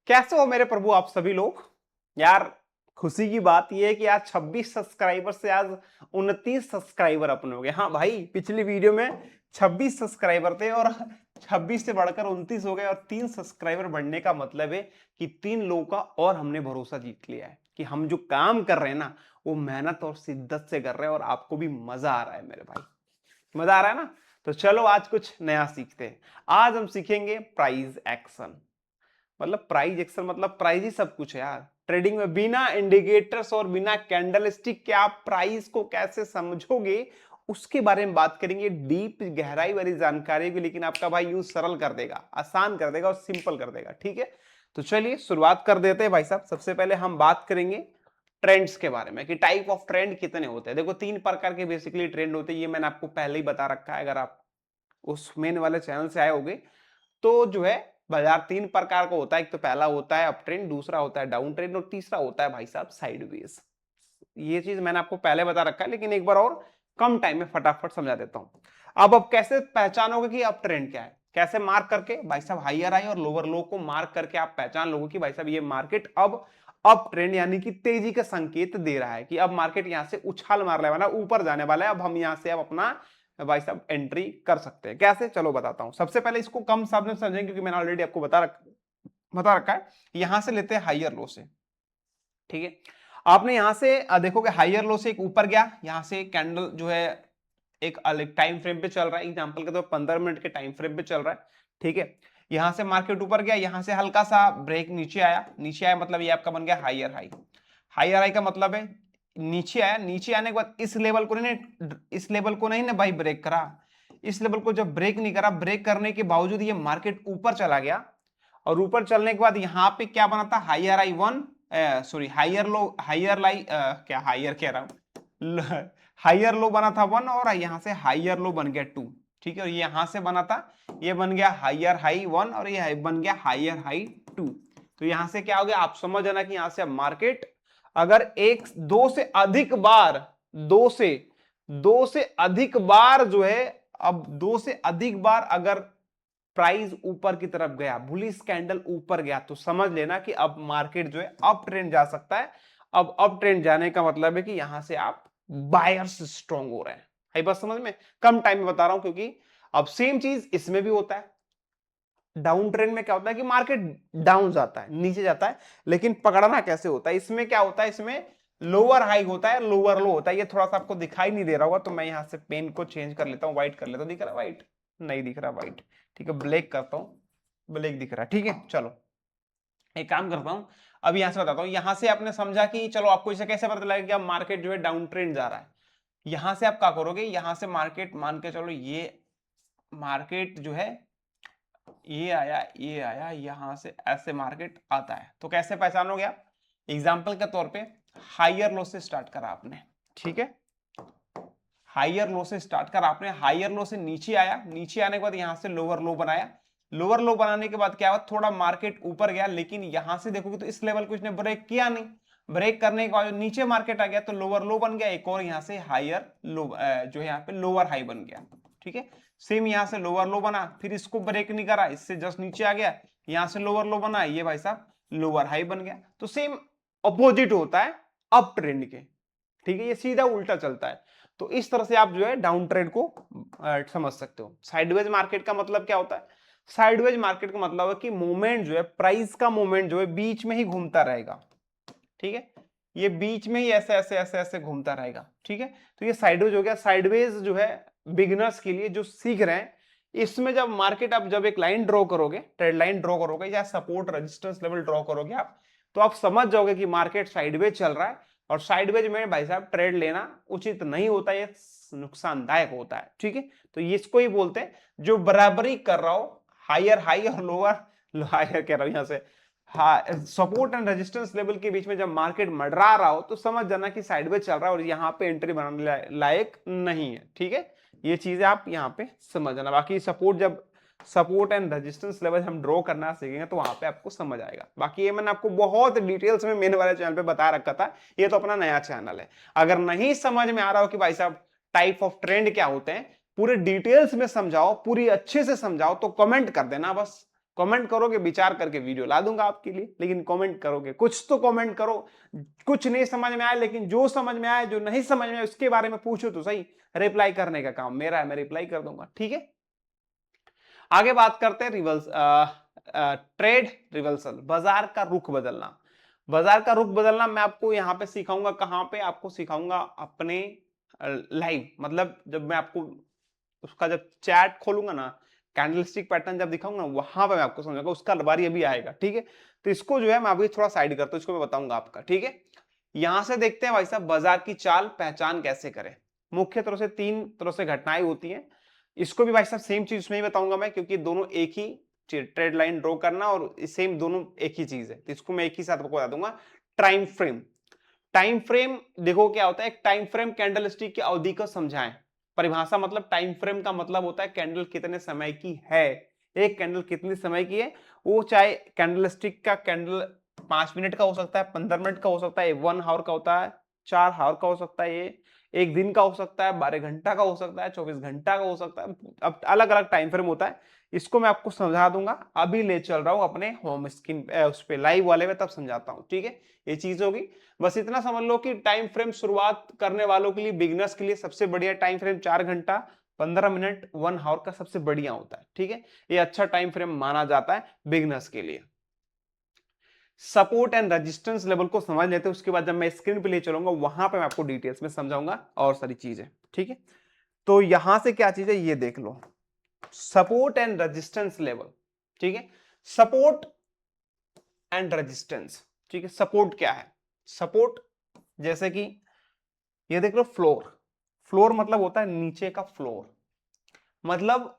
कैसे हो मेरे प्रभु आप सभी लोग। यार खुशी की बात यह है कि आज 26 सब्सक्राइबर से आज 29 सब्सक्राइबर अपने हो गए। हाँ भाई, पिछली वीडियो में 26 सब्सक्राइबर थे और 26 से बढ़कर 29 हो गए। और 3 सब्सक्राइबर बढ़ने का मतलब है कि 3 लोगों का और हमने भरोसा जीत लिया है कि हम जो काम कर रहे हैं ना, वो मेहनत और शिद्दत से कर रहे हैं और आपको भी मजा आ रहा है मेरे भाई। मजा आ रहा है ना। तो चलो आज कुछ नया सीखते हैं। आज हम सीखेंगे प्राइस एक्शन। मतलब प्राइस एक्शन मतलब प्राइस ही सब कुछ है यार। ट्रेडिंग में बिना इंडिकेटर्स और बिना कैंडल स्टिक के आप प्राइस को कैसे समझोगे, उसके बारे में बात करेंगे। डीप गहराई वाली जानकारी भी, लेकिन आपका भाई यूं सरल कर देगा, आसान कर देगा और सिंपल कर देगा। ठीक है, तो चलिए शुरुआत कर देते हैं भाई साहब। सबसे पहले हम बात करेंगे ट्रेंड्स के बारे में कि टाइप ऑफ ट्रेंड कितने होते हैं। देखो 3 प्रकार के बेसिकली ट्रेंड होते हैं, ये मैंने आपको पहले ही बता रखा है। अगर आप उस मेन वाले चैनल से आए होगे तो जो है बाजार 3 प्रकार का होता है। एक तो पहला होता है अप ट्रेंड, दूसरा होता है डाउन ट्रेंड और तीसरा होता है भाई साहब साइडवेज। ये चीज मैंने आपको पहले बता रखा है, लेकिन एक बार और कम टाइम में फटाफट समझा देता हूं। अब कैसे पहचानोगे कि अप ट्रेंड क्या है, कैसे मार्क करके भाई साहब हायर हाई और लोअर लो को मार्क करके आप पहचान लोगे कि भाई साहब ये मार्केट अब अप ट्रेंड यानी कि तेजी का संकेत दे रहा है कि अब मार्केट यहां से उछाल मारने वाला है, ऊपर जाने वाला है। अब हम यहां से अब अपना भाई साहब एंट्री कर सकते हैं। कैसे, चलो बताता हूं। सबसे पहले इसको कम शब्द में समझेंगे क्योंकि मैंने ऑलरेडी आपको बता रखा है। यहां से लेते हैं हायर लो से। ठीक है, आपने यहां से देखोगे हायर लो से एक ऊपर गया, यहां से कैंडल जो है एक अलग टाइम फ्रेम पे चल रहा है। एग्जांपल के तो 15 मिनट के टाइम फ्रेम पे चल रहा है। ठीक है, यहां से मार्केट ऊपर गया, यहां से हल्का सा ब्रेक नीचे आया। नीचे आया मतलब ये आपका बन गया हायर हाई। हायर हाई का मतलब है नीचे आया, नीचे आने के बाद इस लेवल को नहीं, इस लेवल को नहीं ना भाई ब्रेक करा। इस लेवल को जब ब्रेक नहीं करा, ब्रेक करने के बावजूद ये मार्केट ऊपर चला गया। और ऊपर चलने के बाद यहाँ पे क्या बना था, higher I one, sorry higher low, higher लाई क्या हायर कह रहा हूँ, हायर लो बना था 1 और यहाँ से हायर लो बन गया 2। ठीक है, और ये यहां से बना था, ये बन गया हायर हाई 1 और ये बन गया हायर हाई 2। तो यहां से क्या हो गया, आप समझ जाना कि यहां से अब मार्केट अगर एक दो से अधिक बार, दो से दो से अधिक बार जो है, अब दो से अधिक बार अगर प्राइस ऊपर की तरफ गया, बुलिश कैंडल ऊपर गया, तो समझ लेना कि अब मार्केट जो है अप ट्रेंड जा सकता है। अब अप ट्रेंड जाने का मतलब है कि यहां से आप बायर्स स्ट्रांग हो रहे हैं। है बस समझ में, कम टाइम में बता रहा हूं क्योंकि अब सेम चीज इसमें भी होता है। डाउन ट्रेंड में क्या होता है कि मार्केट डाउन जाता है, नीचे जाता है, लेकिन पकड़ना कैसे होता है, इसमें क्या होता है, इसमें लोअर हाई होता है, लोअर लो होता है। ये थोड़ा सा आपको दिखाई नहीं दे रहा होगा तो मैं यहां से पेन को चेंज कर लेता हूं, व्हाइट कर लेता हूं। दिख रहा है व्हाइट, नहीं दिख रहा व्हाइट। ठीक है, ब्लैक करता हूं, ब्लैक दिख रहा है। ठीक है, चलो एक काम करता हूं, अब यहां से बताता हूं। यहां से आपने समझा कि चलो आपको इसे कैसे पता लगेगा कि अब मार्केट जो है डाउन ट्रेंड जा रहा है। यहां से आप क्या करोगे, यहां से मार्केट मान के चलो ये मार्केट जो है ये आया, ये आया, यहां से ऐसे मार्केट आता है, तो कैसे पहचानोगे आप। एग्जाम्पल के तौर पे हायर लो से स्टार्ट करा आपने। ठीक है, हायर लो से स्टार्ट करा आपने, हायर लो से नीचे आया, नीचे आने के बाद यहां से लोअर लो बनाया। लोअर लो बनाने के बाद क्या हुआ, थोड़ा मार्केट ऊपर गया, लेकिन यहां से देखोगे तो इस लेवल को इसने ब्रेक किया नहीं। ब्रेक करने के बाद नीचे मार्केट आ गया तो लोअर लो बन गया एक और, यहां से हायर लो जो है यहाँ पे लोअर हाई बन गया। ठीक है, सेम यहां से लोअर लो बना, फिर इसको ब्रेक नहीं करा, इससे जस्ट नीचे आ गया, यहां से लोअर लो बना, ये भाई साहब लोअर हाई बन गया। तो सेम अपोजिट होता है अप ट्रेंड के। ठीक है, ये सीधा उल्टा चलता है। तो इस तरह से आप जो है डाउन ट्रेंड को समझ सकते हो। साइडवेज मार्केट का मतलब क्या होता है, साइडवेज मार्केट का मतलब है कि मूवमेंट जो है, प्राइस का मूवमेंट जो है बीच में ही घूमता रहेगा। ठीक है, ये बीच में ही ऐसे ऐसे ऐसे ऐसे घूमता रहेगा। ठीक है, तो ये साइडवेज हो गया। साइडवेज जो है बिगिनर्स के लिए जो सीख रहे हैं, इसमें जब मार्केट आप जब एक लाइन ड्रॉ करोगे, ट्रेड लाइन ड्रॉ करोगे या सपोर्ट रेजिस्टेंस लेवल ड्रॉ करोगे आप, तो आप समझ जाओगे कि मार्केट साइडवेज चल रहा है। और साइडवेज में भाई साहब ट्रेड लेना उचित नहीं होता, ये नुकसानदायक होता है। ठीक है, तो ये इसको ही बोलते हैं जो बराबरी कर रहा हो हायर हाई और लोअर हायर कह रहा हूं यहां से, हाँ सपोर्ट एंड रेजिस्टेंस लेवल के बीच में जब मार्केट मंडरा रहा हो तो समझ जाना कि साइडवेज चल रहा है और यहाँ पे एंट्री बनाने लायक नहीं है। ठीक है, ये चीजें आप यहाँ पे समझ जाना। बाकी सपोर्ट जब सपोर्ट एंड रेजिस्टेंस लेवल हम ड्रॉ करना सीखेंगे तो वहां पे आपको समझ आएगा। बाकी ये मैंने आपको बहुत डिटेल्स में मेरे वाले चैनल पे बता रखा था, ये तो अपना नया चैनल है। अगर नहीं समझ में आ रहा हो कि भाई साहब टाइप ऑफ ट्रेंड क्या होते हैं, पूरे डिटेल्स में समझाओ, पूरी अच्छे से समझाओ, तो कमेंट कर देना बस। कमेंट करोगे, विचार करके वीडियो ला दूंगा आपके लिए, लेकिन कमेंट करोगे, कुछ तो कमेंट करो। कुछ नहीं समझ में आया, लेकिन जो समझ में आया, जो नहीं समझ में आया उसके बारे में पूछो तो सही, रिप्लाई करने का काम मेरा है, मैं रिप्लाई कर दूंगा, ठीक है। आगे बात करते हैं ट्रेड रिवर्सल, बाजार का रुख बदलना। बाजार का रुख बदलना मैं आपको यहाँ पे सिखाऊंगा, कहाँ पे आपको सिखाऊंगा, अपने लाइव, मतलब जब मैं आपको उसका जब चैट खोलूंगा ना, कैंडलस्टिक पैटर्न जब दिखाऊंगा वहां पे मैं आपको समझाऊंगा, उसका बारी अभी आएगा, ठीक है। तो इसको जो है मैं अभी थोड़ा साइड करता हूँ, इसको मैं बताऊंगा आपका, ठीक है। यहां से देखते हैं भाई साहब, बाजार की चाल पहचान कैसे करें। मुख्य तरह से 3 तरह से घटनाएं होती हैं, इसको भी भाई साहब सेम चीज उसमें ही बताऊंगा मैं, क्योंकि दोनों एक ही ट्रेड लाइन ड्रॉ करना और सेम दोनों एक ही चीज है, तो इसको मैं एक ही साथ आपको बता दूंगा। टाइम फ्रेम, टाइम फ्रेम देखो क्या होता है, एक टाइम फ्रेम कैंडल स्टिक की अवधि को समझाएं। परिभाषा मतलब टाइम फ्रेम का मतलब होता है कैंडल कितने समय की है, एक कैंडल कितने समय की है, वो चाहे कैंडल स्टिक का कैंडल 5 मिनट का हो सकता है, 15 मिनट का हो सकता है, 1 आवर का होता है, 4 आवर का हो सकता है, ये एक दिन का हो सकता है, 12 घंटा का हो सकता है, 24 घंटा का हो सकता है, अब अलग अलग टाइम फ्रेम होता है। इसको मैं आपको समझा दूंगा, अभी ले चल रहा हूं अपने होम स्क्रीन उस पे लाइव वाले में, तब समझाता हूं, ठीक है। ये चीज होगी, बस इतना समझ लो कि टाइम फ्रेम शुरुआत करने वालों के लिए, बिगिनर्स के लिए सबसे बढ़िया टाइम फ्रेम 4 घंटा 15 मिनट 1 आवर का सबसे बढ़िया होता है, ठीक है। ये अच्छा टाइम फ्रेम माना जाता है बिगिनर्स के लिए। सपोर्ट एंड रेजिस्टेंस लेवल को समझ लेते हैं, उसके बाद जब मैं स्क्रीन पे ले चलूंगा वहां पे मैं आपको डिटेल्स में समझाऊंगा और सारी चीजें, ठीक है। तो यहां से क्या चीज है ये देख लो, सपोर्ट एंड रेजिस्टेंस लेवल, ठीक है। सपोर्ट एंड रेजिस्टेंस, ठीक है। सपोर्ट क्या है, सपोर्ट जैसे कि ये देख लो, फ्लोर, फ्लोर मतलब होता है नीचे का फ्लोर, मतलब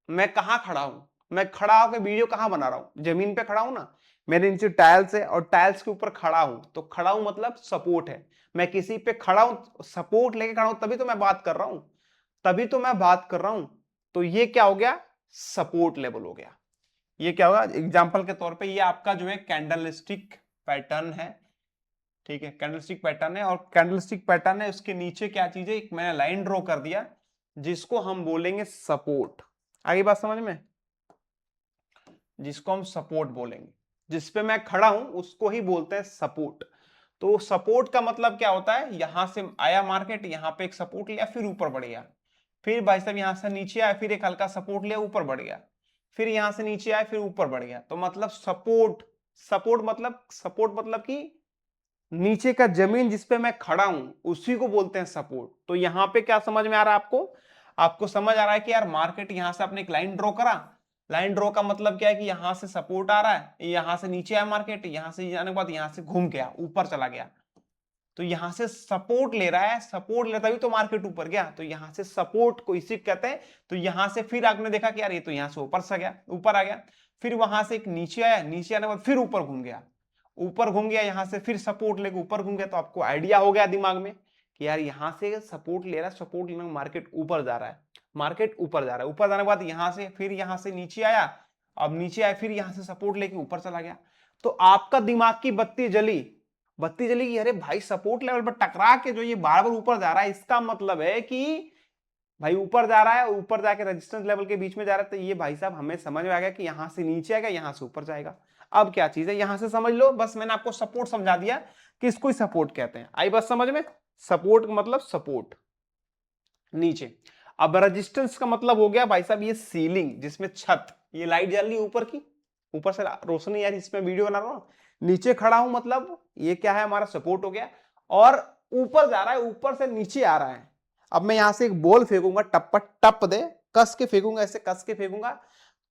मैं कहां खड़ा हूं, मैं खड़ा होकर वीडियो कहां बना रहा हूं, जमीन पे खड़ा हूं ना, मेरे नीचे टाइल्स है और टाइल्स के ऊपर खड़ा हूं, तो खड़ा हूं मतलब सपोर्ट है, मैं किसी पे खड़ा हूं, सपोर्ट लेके खड़ा हूं, तभी तो मैं बात कर रहा हूं, तभी तो मैं बात कर रहा हूं। तो ये क्या हो गया, सपोर्ट लेवल हो गया। ये क्या होगा, एग्जांपल के तौर पे ये आपका जो है कैंडलस्टिक पैटर्न है, ठीक है, कैंडलस्टिक पैटर्न है, और कैंडलस्टिक पैटर्न है, उसके नीचे क्या चीज है, एक मैंने लाइन ड्रॉ कर दिया जिसको हम बोलेंगे सपोर्ट। आगे बात समझ में, जिसको हम सपोर्ट बोलेंगे, जिसपे मैं खड़ा हूं उसको ही बोलते हैं सपोर्ट। तो सपोर्ट का मतलब क्या होता है, यहां से आया मार्केट, यहां पे एक सपोर्ट लिया, फिर ऊपर बढ़ गया, फिर भाई साहब यहां से नीचे आया, फिर एक हल्का सपोर्ट लिया, ऊपर बढ़ गया, फिर यहां से नीचे आया, फिर ऊपर बढ़ गया, तो मतलब सपोर्ट, सपोर्ट मतलब कि नीचे का जमीन जिसपे मैं खड़ा हूं उसी को बोलते हैं सपोर्ट। तो यहां पे क्या समझ में आ रहा है आपको, आपको समझ आ रहा है कि यार मार्केट यहां से आपने एक लाइन ड्रॉ करा, लाइन ड्रॉ का मतलब क्या है कि यहां से सपोर्ट आ रहा है, यहां से नीचे आया मार्केट, यहां से जाने के बाद यहां से घूम गया ऊपर चला गया, तो यहां से सपोर्ट ले रहा है, सपोर्ट लेता भी तो मार्केट ऊपर गया, तो यहां से सपोर्ट को इसी कहते हैं। तो यहां से फिर आपने देखा कि यार ये तो यहां से ऊपर से गया, ऊपर आ गया, फिर वहां से एक नीचे आया, नीचे आने के बाद फिर ऊपर घूम गया, ऊपर घूम गया, यहां से फिर सपोर्ट लेके ऊपर घूम गया, तो आपको आइडिया हो गया दिमाग में कि यार यहां से सपोर्ट ले रहा है, सपोर्ट लेने मार्केट ऊपर जा रहा है, मार्केट ऊपर जा रहा है, ऊपर जाने के बाद यहां से नीचे आया, अब नीचे आया, फिर यहां से सपोर्ट लेके ऊपर चला गया। तो आपका दिमाग की बत्ती जली, बत्ती जली कि अरे भाई सपोर्ट लेवल पर टकरा के जो ये बार बार ऊपर जा रहा है, इसका मतलब है कि भाई ऊपर जा रहा है, ऊपर जाके रेजिस्टेंस लेवल के बीच में जा रहा है, तो ये भाई साहब हमें समझ में आ गया कि यहां से नीचे आएगा, यहां से ऊपर जाएगा। अब क्या चीज है यहां से समझ लो, बस मैंने आपको सपोर्ट समझा दिया कि इसको ही सपोर्ट कहते हैं, आई बस समझ में, सपोर्ट मतलब सपोर्ट नीचे। अब रेजिस्टेंस का मतलब हो गया भाई साहब ये सीलिंग, जिसमें छत, ये लाइट जल रही है ऊपर की, ऊपर से रोशनी आ रही, इसमें वीडियो बना रहा हूं, नीचे खड़ा हूं, मतलब ये क्या है हमारा सपोर्ट हो गया, और ऊपर जा रहा है, ऊपर से नीचे आ रहा है। अब मैं यहां से एक बॉल फेंकूंगा, टप टप दे, कस के फेंकूंगा, ऐसे कस के फेंकूंगा,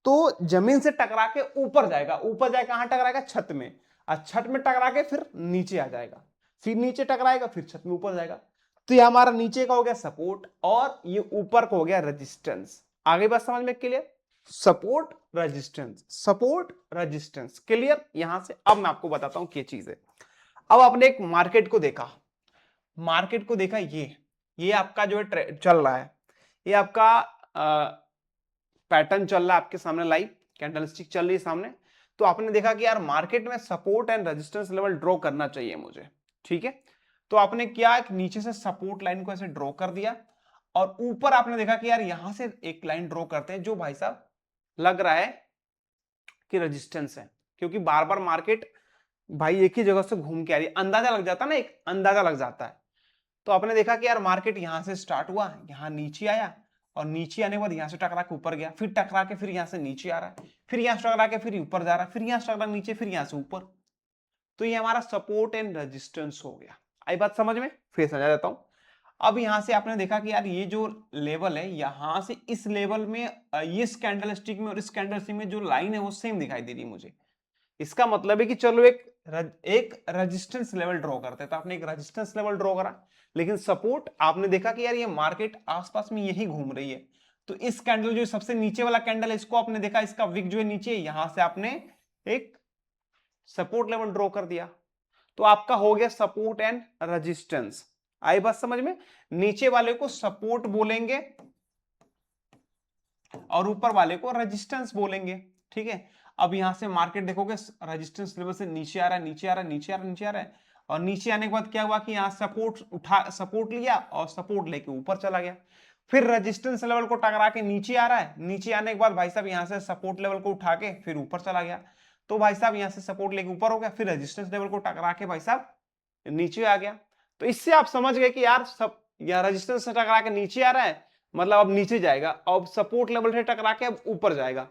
तो जमीन से टकरा के ऊपर जाएगा, ऊपर जाएगा कहां टकराएगा, छत में, और छत में टकरा के फिर नीचे आ जाएगा, फिर नीचे टकराएगा, फिर छत में ऊपर जाएगा। तो ये हमारा नीचे का हो गया सपोर्ट, और ये ऊपर का हो गया रेजिस्टेंस। आगे बात समझ में clear, support resistance, support resistance clear. यहां से अब मैं आपको बताता हूं क्या चीज है। अब आपने एक मार्केट को देखा, मार्केट को देखा, ये आपका जो है चल रहा है, ये आपका पैटर्न चल रहा है आपके सामने, लाइव कैंडलस्टिक चल रही है सामने। तो आपने देखा कि यार मार्केट में support and resistance level draw करना चाहिए मुझे, ठीक है। तो आपने क्या, एक नीचे से सपोर्ट लाइन को ऐसे ड्रॉ कर दिया, और ऊपर आपने देखा कि यार यहां से एक लाइन ड्रॉ करते हैं जो भाई साहब लग रहा है कि रेजिस्टेंस है, क्योंकि बार बार मार्केट भाई एक ही जगह से घूम के आ रही है, अंदाजा लग जाता है ना, एक अंदाजा लग जाता है। तो आपने देखा कि यार मार्केट यहां से स्टार्ट हुआ, यहां नीचे आया और नीचे आने के बाद यहां से टकरा के ऊपर गया, फिर टकरा के फिर यहां से नीचे आ रहा है, फिर यहां से टकरा के फिर ऊपर जा रहा है, फिर यहां से टकरा नीचे, फिर यहां से ऊपर। तो ये हमारा सपोर्ट एंड रेजिस्टेंस हो गया। आई बात समझ में? फिर समझा देता हूं। अब यहां से आपने देखा कि यार ये जो लेवल है, यहां से इस लेवल में ये कैंडलस्टिक में और इस कैंडलस्टिक में जो लाइन है वो सेम दिखाई दे रही है मुझे। इसका मतलब है कि चलो एक रेजिस्टेंस लेवल ड्रॉ करते हैं। तो आपने एक रेजिस्टेंस लेवल ड्रॉ करा, लेकिन सपोर्ट आपने देखा कि यार ये मार्केट आसपास में यही घूम रही है। तो इस कैंडल जो सबसे नीचे वाला कैंडल है, इसको आपने देखा, इसका विक जो है नीचे, यहां से आपने एक सपोर्ट लेवल ड्रॉ कर दिया। तो आपका हो गया सपोर्ट एंड रेजिस्टेंस। आई बात समझ में? नीचे वाले को सपोर्ट बोलेंगे और ऊपर वाले को रेजिस्टेंस बोलेंगे। ठीक है। अब यहां से मार्केट देखोगे रेजिस्टेंस लेवल से नीचे आ रहा है, नीचे आ रहा है, नीचे आ रहा है, नीचे आ रहा है, और नीचे आने के बाद क्या हुआ कि यहां सपोर्ट लिया और सपोर्ट लेके ऊपर चला गया। फिर रेजिस्टेंस लेवल को टकरा के नीचे आ रहा है, नीचे आने के बाद भाई साहब यहां से सपोर्ट लेवल को उठा के फिर ऊपर चला गया। तो भाई साहब यहां से सपोर्ट लेके ऊपर हो गया, फिर रेजिस्टेंस लेवल को टकरा के भाई साहब नीचे आ गया। तो इससे आप समझ गए कि यार सब यहां रेजिस्टेंस से टकरा के नीचे आ रहा है, मतलब अब नीचे जाएगा, अब सपोर्ट लेवल से टकरा के अब ऊपर जाएगा।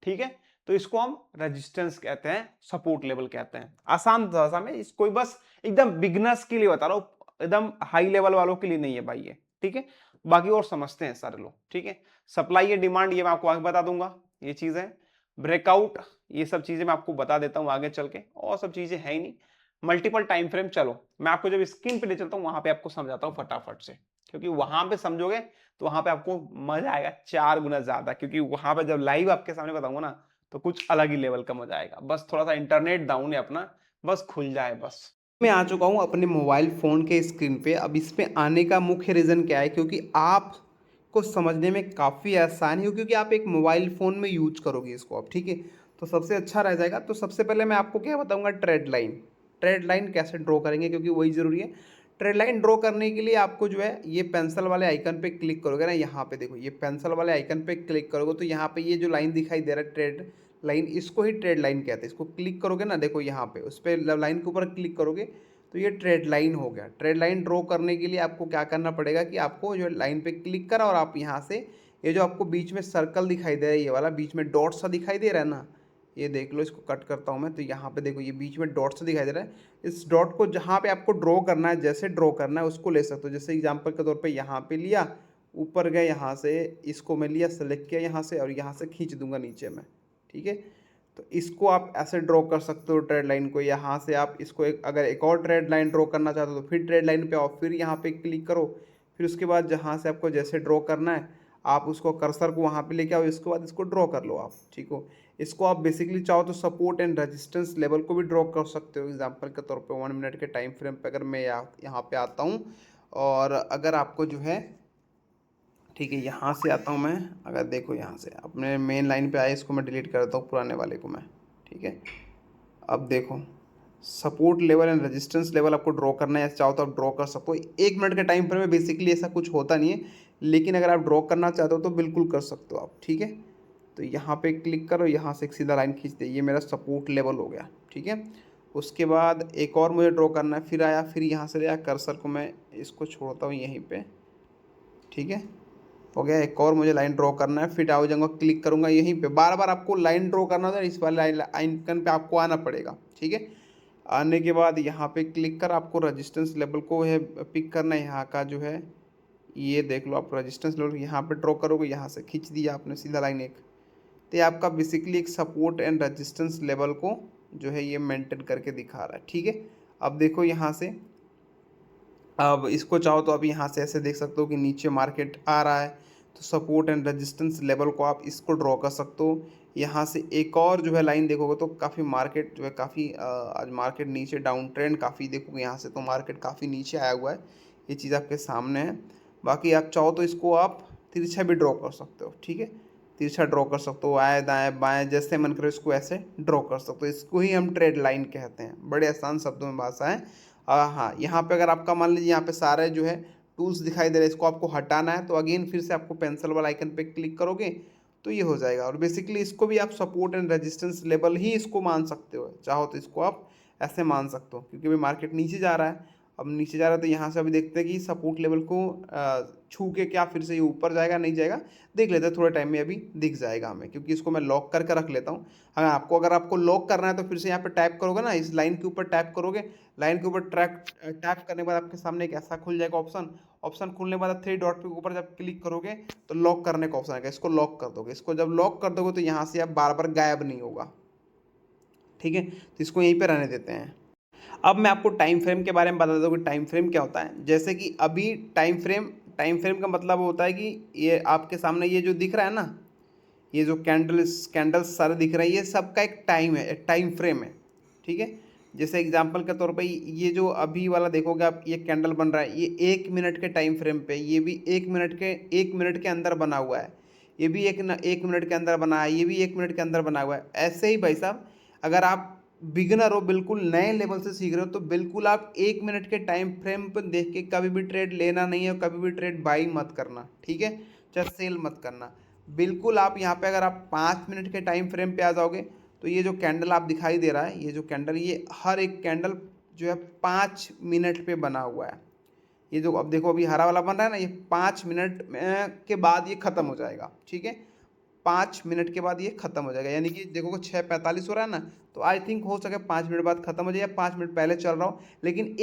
ठीक है। तो इसको हम रेजिस्टेंस कहते हैं, सपोर्ट लेवल कहते हैं। आसान भाषा में इसको बस एकदम बिगनर्स के लिए बता रहा हूं, एकदम हाई लेवल वालों के लिए नहीं है भाई ये। ठीक है। बाकी और समझते हैं सारे लोग। ठीक है। सप्लाई या डिमांड ये मैं आपको आगे बता दूंगा, ये चीजें ब्रेकआउट, ये सब चीजें मैं आपको बता देता हूं आगे चल के, और सब चीजें है ही नहीं। मल्टीपल टाइम फ्रेम, चलो मैं आपको जब स्क्रीन पे ले चलता हूं वहां पे आपको समझाता हूं फटाफट से, क्योंकि वहां पे समझोगे तो वहां पे आपको मजा आएगा 4 गुना ज्यादा, क्योंकि वहां पे जब लाइव आपके सामने बताऊंगा ना तो कुछ अलग ही लेवल का मजा आएगा। बस थोड़ा सा इंटरनेट डाउन है अपना, बस खुल जाए बस। मैं आ चुका हूं अपने मोबाइल फ़ोन के स्क्रीन पे। अब इस पे आने का मुख्य रीज़न क्या है, क्योंकि आप को समझने में काफ़ी आसान है, क्योंकि आप एक मोबाइल फ़ोन में यूज करोगे इसको आप। ठीक है। तो सबसे अच्छा रह जाएगा। तो सबसे पहले मैं आपको क्या बताऊंगा, ट्रेड लाइन कैसे ड्रॉ करेंगे, क्योंकि वही ज़रूरी है। ट्रेड लाइन ड्रॉ करने के लिए आपको जो है ये पेंसिल वाले आइकन पे क्लिक करोगे ना, यहाँ पे देखो ये पेंसिल वाले आइकन पे क्लिक करोगे तो यहाँ पे ये जो लाइन दिखाई दे रहा है ट्रेड लाइन, इसको ही ट्रेड लाइन कहते हैं। इसको क्लिक करोगे ना, देखो यहाँ पे उस पर लाइन के ऊपर क्लिक करोगे तो ये ट्रेड लाइन हो गया। ट्रेड लाइन ड्रॉ करने के लिए आपको क्या करना पड़ेगा कि आपको जो लाइन पे क्लिक करा और आप यहाँ से ये जो आपको बीच में सर्कल दिखाई दे रहा है, ये वाला बीच में डॉट सा दिखाई दे रहा है ना, ये देख लो, इसको कट करता हूँ मैं। तो यहाँ पे देखो ये बीच में डॉट सा दिखाई दे रहा है, इस डॉट को जहाँ पे आपको ड्रॉ करना है, जैसे ड्रॉ करना है उसको ले सकते हो। जैसे एग्जांपल के तौर पे यहाँ पे लिया, ऊपर गए, यहाँ से इसको मैं लिया, सेलेक्ट किया यहाँ से और यहाँ से खींच दूंगा नीचे में। ठीक है। तो इसको आप ऐसे ड्रॉ कर सकते हो ट्रेड लाइन को। यहाँ से आप इसको अगर एक और ट्रेड लाइन ड्रॉ करना चाहते हो तो फिर ट्रेड लाइन पे आओ, फिर यहाँ पे क्लिक करो, फिर उसके बाद जहाँ से आपको जैसे ड्रॉ करना है आप उसको कर्सर को वहाँ पे लेके आओ, इसके बाद इसको ड्रॉ कर लो आप। ठीक हो। इसको आप बेसिकली चाहो तो सपोर्ट एंड रेजिस्टेंस लेवल को भी ड्रॉ कर सकते हो। एग्जांपल के तौर पे 1 मिनट के टाइम फ्रेम पे अगर मैं यहाँ पे आता हूँ और अगर आपको जो है, ठीक है, यहाँ से आता हूँ मैं, अगर देखो यहाँ से अपने मेन लाइन पे आए, इसको मैं डिलीट कर देता हूँ पुराने वाले को मैं। ठीक है। अब देखो support level and resistance level आपको ड्रॉ करना है, चाहो तो आप ड्रॉ कर सकते हो। 1 मिनट के टाइम फ्रेम में बेसिकली ऐसा कुछ होता नहीं है, लेकिन अगर आप ड्रॉ करना चाहते हो तो बिल्कुल कर सकते हो आप। ठीक है। तो यहाँ पे क्लिक करो, यहाँ से एक सीधा लाइन खींच दे, ये मेरा सपोर्ट लेवल हो गया। ठीक है। उसके बाद एक और मुझे ड्रॉ करना है, फिर आया, फिर यहाँ से लिया कर्सर को मैं इसको छोड़ता हूँ यहीं पे। ठीक है। हो गया। एक और मुझे लाइन ड्रॉ करना है, फिर आ जाऊँगा, क्लिक करूँगा यहीं पे। बार बार आपको लाइन ड्रॉ करना होता है, इस वाले आइकन पे आपको आना पड़ेगा। ठीक है। आने के बाद यहाँ पे क्लिक कर आपको रेजिस्टेंस लेवल को है पिक करना है, यहाँ का जो है ये देख लो, आप रेजिस्टेंस लेवल यहाँ पे ड्रॉ करोगे, यहाँ से खींच दिया आपने सीधा लाइन एक। तो ये आपका बेसिकली एक सपोर्ट एंड रेजिस्टेंस लेवल को जो है ये मेंटेन करके दिखा रहा है। ठीक है। अब देखो यहाँ से, अब इसको चाहो तो अब यहाँ से ऐसे देख सकते हो कि नीचे मार्केट आ रहा है, तो सपोर्ट एंड रेजिस्टेंस लेवल को आप इसको ड्रॉ कर सकते हो। यहाँ से एक और जो है लाइन देखोगे तो काफ़ी मार्केट जो है काफ़ी आज मार्केट नीचे डाउन ट्रेंड काफ़ी देखोगे, यहाँ से तो मार्केट काफ़ी नीचे आया हुआ है, ये चीज़ आपके सामने है। बाकी आप चाहो तो इसको आप तिरछा भी ड्रॉ कर सकते हो। ठीक है। तिरछा ड्रॉ कर सकते हो, आए दाएँ बाएँ जैसे मन करे इसको ऐसे ड्रॉ कर सकते हो। इसको ही हम ट्रेड लाइन कहते हैं, बड़े आसान शब्दों में भाषा है। हाँ, यहाँ पे अगर आपका मान लीजिए यहाँ पे सारे जो है टूल्स दिखाई दे रहे हैं, इसको आपको हटाना है तो अगेन फिर से आपको पेंसिल वाला आइकन पे क्लिक करोगे तो ये हो जाएगा। और बेसिकली इसको भी आप सपोर्ट एंड रेजिस्टेंस लेवल ही इसको मान सकते हो, चाहो तो इसको आप ऐसे मान सकते हो, क्योंकि अभी मार्केट नीचे जा रहा है। अब नीचे जा रहा है तो यहाँ से अभी देखते हैं कि सपोर्ट लेवल को छू के क्या फिर से ये ऊपर जाएगा नहीं जाएगा, देख लेते हैं थोड़े टाइम में, अभी दिख जाएगा हमें, क्योंकि इसको मैं लॉक करके रख लेता हूँ। हाँ, आपको अगर आपको लॉक करना है तो फिर से यहाँ पे टैप करोगे ना, इस लाइन के ऊपर टैप करोगे, लाइन के ऊपर टैप करने के बाद आपके सामने एक ऐसा खुल जाएगा ऑप्शन। ऑप्शन खुलने के बाद थ्री डॉट पे ऊपर जब क्लिक करोगे तो लॉक करने का ऑप्शन आएगा, इसको लॉक कर दोगे। इसको जब लॉक कर दोगे तो यहाँ से आप बार बार गायब नहीं होगा, ठीक है। तो इसको यहीं पे रहने देते हैं। अब मैं आपको टाइम फ्रेम के बारे में बता दूँ कि टाइम फ्रेम क्या होता है। जैसे कि अभी टाइम फ्रेम का मतलब होता है कि ये आपके सामने ये जो दिख रहा है ना, ये जो कैंडल्स सारे दिख रहे हैं, ये सबका एक टाइम है, एक टाइम फ्रेम है, ठीक है। जैसे एग्जांपल के तौर पे ये जो अभी वाला देखोगे आप, ये कैंडल बन रहा है, ये 1 मिनट के टाइम फ्रेम पे, ये भी 1 मिनट के अंदर बना हुआ है, ये भी 1 मिनट के अंदर बना है, ये भी 1 मिनट के अंदर बना हुआ है। ऐसे ही भाई साहब, अगर आप बिगिनर हो, बिल्कुल नए लेवल से सीख रहे हो, तो बिल्कुल आप 1 मिनट के टाइम फ्रेम पर देख के कभी भी ट्रेड लेना नहीं है, कभी भी ट्रेड बाई मत करना, ठीक है, चाहे सेल मत करना। बिल्कुल आप यहाँ पे अगर आप 5 मिनट के टाइम फ्रेम पे आ जाओगे तो ये जो कैंडल आप दिखाई दे रहा है, ये जो कैंडल, ये हर एक कैंडल जो है 5 मिनट पे बना हुआ है। ये जो अब देखो अभी हरा वाला बन रहा है ना, ये 5 मिनट के बाद ये ख़त्म हो जाएगा, ठीक है। 5 मिनट के बाद ये खत्म हो जाएगा, यानी कि देखो 6:45 हो रहा है ना, तो आई थिंक हो सके 5 मिनट बाद खत्म हो जाए, या 5 मिनट पहले चल रहा हो। लेकिन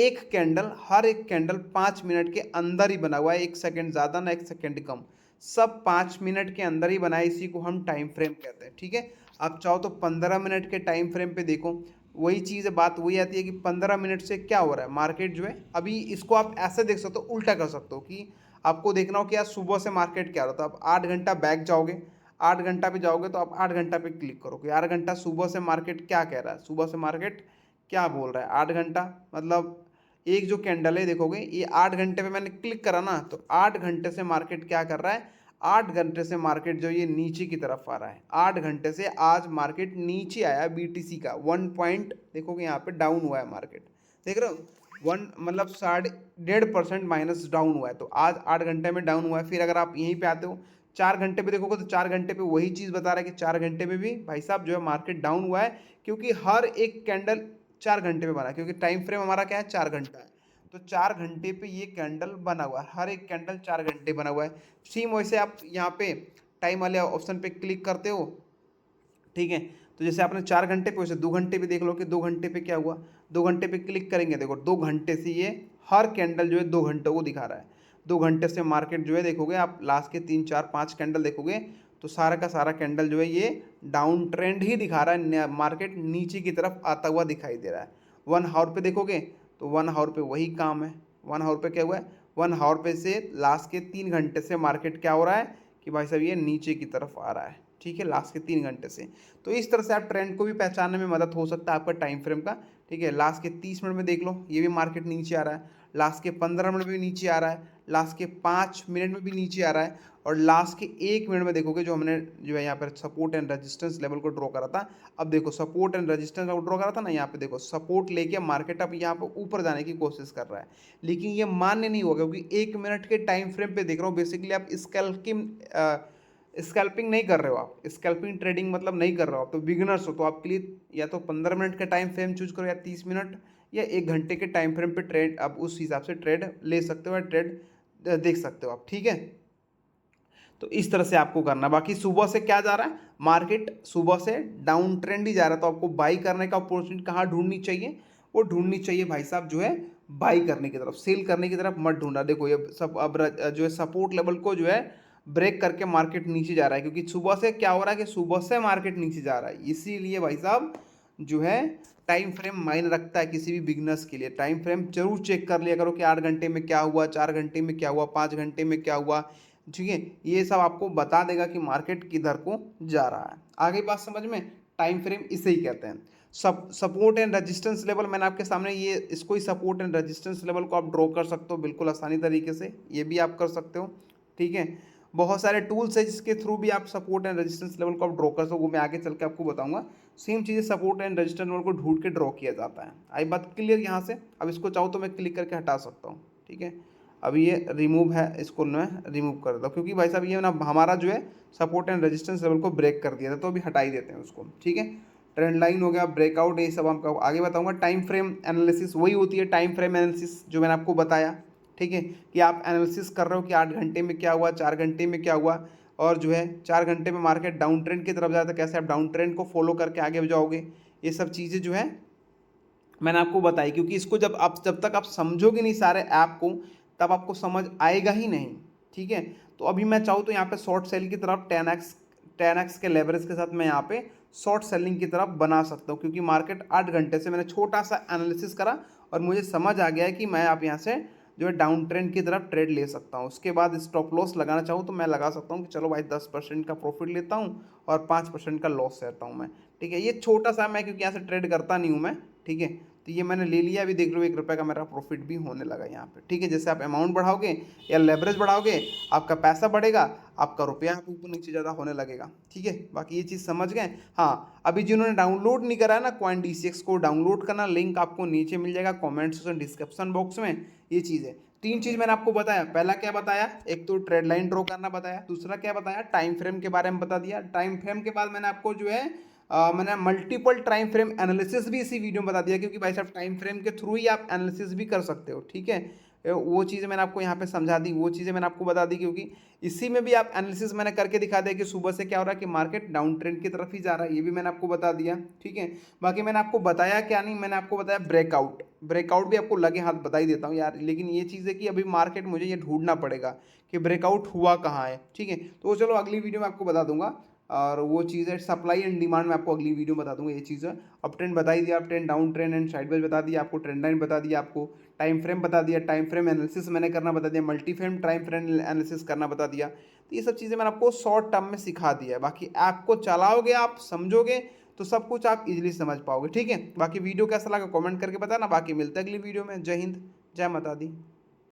हर एक कैंडल 5 मिनट के अंदर ही बना हुआ है, 1 सेकंड ज़्यादा ना 1 सेकंड कम, सब 5 मिनट के अंदर ही बना है। इसी को हम टाइम फ्रेम कहते हैं, ठीक है। आप चाहो तो 15 मिनट के टाइम फ्रेम पे देखो, वही चीज़ है, बात वही आती है कि 15 मिनट से क्या हो रहा है मार्केट जो है। अभी इसको आप ऐसे देख सकते हो, उल्टा कर सकते हो, कि आपको देखना हो कि आज सुबह से मार्केट क्या हो रहा था। आप 8 घंटा बैक जाओगे, 8 घंटा पे जाओगे तो आप 8 घंटा पे क्लिक करोगे, 8 घंटा सुबह से मार्केट क्या कह रहा है, सुबह से मार्केट क्या बोल रहा है। 8 घंटा मतलब एक जो कैंडल है देखोगे, ये 8 घंटे पे मैंने क्लिक करा ना, तो 8 घंटे से मार्केट क्या कर रहा है, 8 घंटे से मार्केट जो ये नीचे की तरफ आ रहा है। 8 घंटे से आज मार्केट नीचे आया, बीटीसी का 1 पॉइंट देखोगे यहाँ पे डाउन हुआ है मार्केट, देख रहे हो, 1 मतलब 1.5% माइनस डाउन हुआ है। तो आज 8 घंटे में डाउन हुआ है। फिर अगर आप यहीं पे आते हो 4 घंटे पे देखोगे, तो 4 घंटे पे वही चीज़ बता रहा है कि 4 घंटे में भी भाई साहब जो है मार्केट डाउन हुआ है, क्योंकि हर एक कैंडल 4 घंटे पे बना है, क्योंकि टाइम फ्रेम हमारा क्या है, 4 घंटा है। तो 4 घंटे पे ये कैंडल बना हुआ है, हर एक कैंडल 4 घंटे बना हुआ है। सेम वैसे आप यहाँ पे टाइम वाले ऑप्शन पे क्लिक करते हो, ठीक है। तो जैसे आपने 4 घंटे पे, वैसे 2 घंटे पे देख लो कि 2 घंटे पे क्या हुआ। 2 घंटे पे क्लिक करेंगे, देखो 2 घंटे से ये हर कैंडल जो है 2 घंटों को दिखा रहा है। 2 घंटे से मार्केट जो है देखोगे आप, लास्ट के 3 4 5 कैंडल देखोगे तो सारा का सारा कैंडल जो है ये डाउन ट्रेंड ही दिखा रहा है, मार्केट नीचे की तरफ आता हुआ दिखाई दे रहा है। 1 आवर पे देखोगे तो 1 आवर पे वही काम है। 1 आवर पे क्या हुआ है, 1 आवर पे से लास्ट के 3 घंटे से मार्केट क्या हो रहा है कि भाई साहब ये नीचे की तरफ आ रहा है, ठीक है, लास्ट के 3 घंटे से। तो इस तरह से आप ट्रेंड को भी पहचानने में मदद हो सकता है आपका टाइम फ्रेम का, ठीक है। लास्ट के 30 मिनट में देख लो, ये भी मार्केट नीचे आ रहा है, लास्ट के 15 मिनट में भी नीचे आ रहा है, लास्ट के 5 मिनट में भी नीचे आ रहा है, और लास्ट के 1 मिनट में देखोगे जो हमने जो है यहाँ पर सपोर्ट एंड रेजिस्टेंस लेवल को ड्रॉ करा था। अब देखो सपोर्ट एंड रेजिस्टेंस को ड्रॉ करा था ना, यहाँ पे देखो सपोर्ट लेके मार्केट अब यहाँ पर ऊपर जाने की कोशिश कर रहा है, लेकिन ये मान्य नहीं होगा, क्योंकि 1 मिनट के टाइम फ्रेम पे देख रहा हूँ। बेसिकली आप स्कैल्पिंग नहीं कर रहे हो, आप स्कैल्पिंग ट्रेडिंग मतलब नहीं कर रहे हो आप, तो बिगिनर्स हो, तो आपके लिए या तो 15 मिनट का टाइम फ्रेम चूज करो, या 30 मिनट, या 1 घंटे के टाइम फ्रेम पे ट्रेड आप उस हिसाब से ट्रेड ले सकते हो, या ट्रेड देख सकते हो आप, ठीक है। तो इस तरह से आपको करना। बाकी सुबह से क्या जा रहा है, मार्केट सुबह से डाउन ट्रेंड ही जा रहा है, तो आपको बाई करने का अपॉर्चुनिटी कहाँ ढूंढनी चाहिए, वो ढूंढनी चाहिए भाई साहब जो है बाई करने की तरफ, सेल करने की तरफ मत ढूंढना। देखो ये सब अब जो है सपोर्ट लेवल को जो है ब्रेक करके मार्केट नीचे जा रहा है, क्योंकि सुबह से क्या हो रहा है कि सुबह से मार्केट नीचे जा रहा है। इसीलिए भाई साहब जो है टाइम फ्रेम मायने रखता है किसी भी बिगनर्स के लिए। टाइम फ्रेम जरूर चेक कर लिया करो कि 8 घंटे में क्या हुआ, 4 घंटे में क्या हुआ, 5 घंटे में क्या हुआ, ठीक है। ये सब आपको बता देगा कि मार्केट किधर को जा रहा है। आगे बात समझ में, टाइम फ्रेम इसे ही कहते हैं। सपोर्ट एंड रेजिस्टेंस लेवल मैंने आपके सामने ये इसको ही सपोर्ट एंड रेजिस्टेंस लेवल को आप ड्रॉ कर सकते हो बिल्कुल आसानी तरीके से, ये भी आप कर सकते हो, ठीक है। बहुत सारे टूल्स है जिसके थ्रू भी आप सपोर्ट एंड रेजिस्टेंस लेवल को आप ड्रॉ कर सकते हो, वो मैं आगे चल के आपको बताऊंगा। सेम चीज़ें सपोर्ट एंड रेजिस्टेंस लेवल को ढूंढ के ड्रॉ किया जाता है। आई बात क्लियर यहाँ से। अब इसको चाहो तो मैं क्लिक करके हटा सकता हूँ, ठीक है। अभी ये रिमूव है, इसको मैं रिमूव कर देता हूँ क्योंकि भाई साहब ये ना हमारा जो है सपोर्ट एंड रेजिस्टेंस लेवल को ब्रेक कर दिया था, तो अभी हटा ही देते हैं उसको। ठीक है, ट्रेंड लाइन हो गया, ब्रेकआउट, ये सब आपको आगे बताऊंगा। टाइम फ्रेम एनालिसिस वही होती है, टाइम फ्रेम एनालिसिस जो मैंने आपको बताया। ठीक है, कि आप एनालिसिस कर रहे हो कि 8 घंटे में क्या हुआ, 4 घंटे में क्या हुआ, और जो है 4 घंटे में मार्केट डाउन ट्रेंड की तरफ जाता है, कैसे आप डाउन ट्रेंड को फॉलो करके आगे जाओगे, ये सब चीज़ें जो है मैंने आपको बताई। क्योंकि इसको जब तक आप समझोगे नहीं सारे ऐप को, तब आपको समझ आएगा ही नहीं। ठीक है, तो अभी मैं चाहूँ तो यहाँ पे शॉर्ट सेल की तरफ 10x के लेवरेज के साथ मैं यहाँ पे शॉर्ट सेलिंग की तरफ बना सकता हूँ, क्योंकि मार्केट 8 घंटे से मैंने छोटा सा एनालिसिस करा और मुझे समझ आ गया है कि मैं आप यहाँ से जो है डाउन ट्रेंड की तरफ ट्रेड ले सकता हूँ। उसके बाद स्टॉप लॉस लगाना चाहूँ तो मैं लगा सकता हूँ कि चलो भाई 10% का प्रॉफिट लेता हूँ और 5% का लॉस रहता हूँ मैं। ठीक है, ये छोटा सा मैं, क्योंकि यहाँ से ट्रेड करता नहीं हूँ मैं। ठीक है, तो ये मैंने ले लिया, अभी देख लो 1 रुपये का मेरा प्रॉफिट भी होने लगा यहाँ पे। ठीक है, जैसे आप अमाउंट बढ़ाओगे या लेवरेज बढ़ाओगे, आपका पैसा बढ़ेगा, आपका रुपया ऊपर नीचे ज़्यादा होने लगेगा। ठीक है, बाकी ये चीज़ समझ गए। हाँ, अभी जिन्होंने डाउनलोड नहीं करा है ना CoinDCX को डाउनलोड करना, लिंक आपको नीचे मिल जाएगा कॉमेंट सेक्शन डिस्क्रिप्शन बॉक्स में। ये चीज़ है, 3 चीज़ मैंने आपको बताया। पहला क्या बताया, एक तो ट्रेड लाइन ड्रॉ करना बताया, दूसरा क्या बताया, टाइम फ्रेम के बारे में बता दिया। टाइम फ्रेम के बाद मैंने आपको जो है मैंने मल्टीपल टाइम फ्रेम एनालिसिस भी इसी वीडियो में बता दिया, क्योंकि भाई साहब टाइम फ्रेम के थ्रू ही आप एनालिसिस भी कर सकते हो। ठीक है, वो चीज़ें मैंने आपको यहाँ पे समझा दी, वो चीज़ें मैंने आपको बता दी, क्योंकि इसी में भी आप एनालिसिस मैंने करके दिखा दिया कि सुबह से क्या हो रहा है कि मार्केट डाउन ट्रेंड की तरफ ही जा रहा है, ये भी मैंने आपको बता दिया। ठीक है, बाकी मैंने आपको बताया क्या नहीं, मैंने आपको बताया ब्रेकआउट भी आपको लगे हाथ बता ही देता हूँ यार। लेकिन ये चीज़ है कि अभी मार्केट मुझे ये ढूंढना पड़ेगा कि ब्रेकआउट हुआ कहाँ है। ठीक है, तो चलो अगली वीडियो में आपको बता दूंगा। और वो चीज़ है सप्लाई एंड डिमांड में आपको अगली वीडियो में बता दूंगा। ये चीज़ है, अप ट्रेंड बता ही दिया, up trend, down trend and sideways बता दिया आपको, ट्रेंड लाइन बता दिया आपको, टाइम फ्रेम बता दिया, टाइम फ्रेम एनालिसिस मैंने करना बता दिया, multi frame time frame analysis करना बता दिया। तो ये सब चीज़ें मैंने आपको शॉर्ट टर्म में सिखा दिया है। बाकी ऐप को चलाओगे, आप समझोगे तो सब कुछ आप इजीली समझ पाओगे। ठीक है, बाकी वीडियो कैसा लगा कमेंट करके बताना। बाकी मिलते हैं अगली वीडियो में। जय हिंद, जय माता दी।